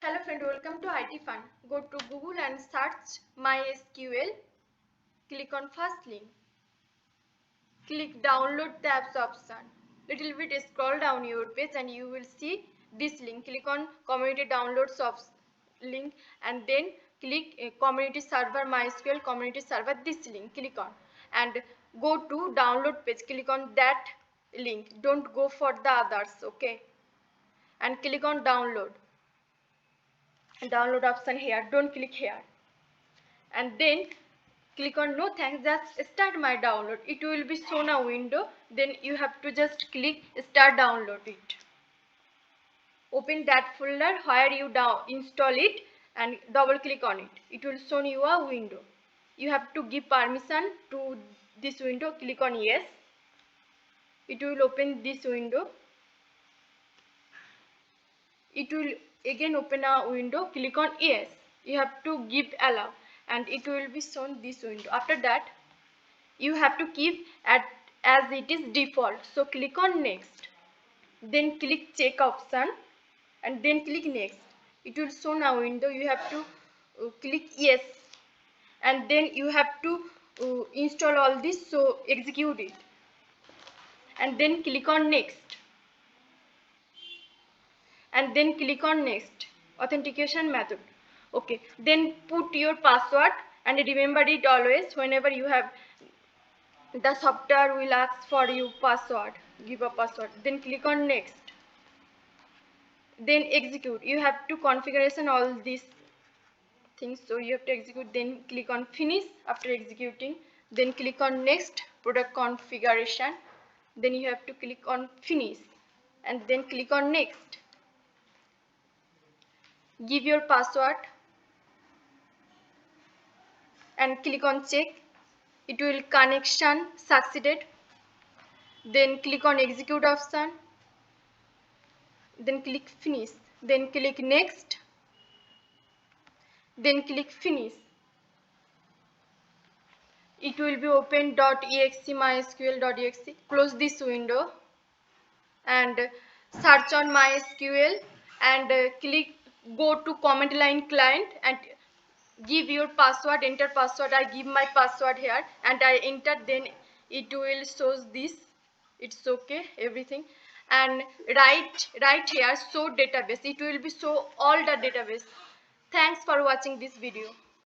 Hello friend, welcome to IT Fun. Go to Google and search MySQL. Click on first link. Click download the apps option. Little bit scroll down your page and you will see this link. Click on community downloads of link and then click community server MySQL community server. This link click on and go to download page. Click on that link. Don't go for the others, okay? And click on download option here. Don't click here. And then click on no thanks, just start my download. It will be shown a window, then you have to just click start download it. Open that folder where you install it and double click on it. It will show you a window. You have to give permission to this window. Click on yes. It will open this window. It will again open a window. Click on yes. You have to give allow and it will be shown this window. After that you have to keep as it is default, so click on next, then click check option and then click next. It will show a window. You have to click yes and then you have to install all this, so execute it and then click on next and then click on next authentication method. Okay, then put your password and remember it always. Whenever you have the software will ask for you password, give a password, then click on next, then execute. You have to configuration all these things, so you have to execute, then click on finish. After executing, then click on next product configuration, then you have to click on finish and then click on next, give your password and click on check. It will connection succeeded, then click on execute option, then click finish, then click next, then click finish. It will be open .exe mysql.exe. Close this window and search on MySQL and click go to command line client and give your password, enter password. I give my password here and I enter, then it will shows this. It's okay everything, and right here show database. It will be show all the database. Thanks for watching this video.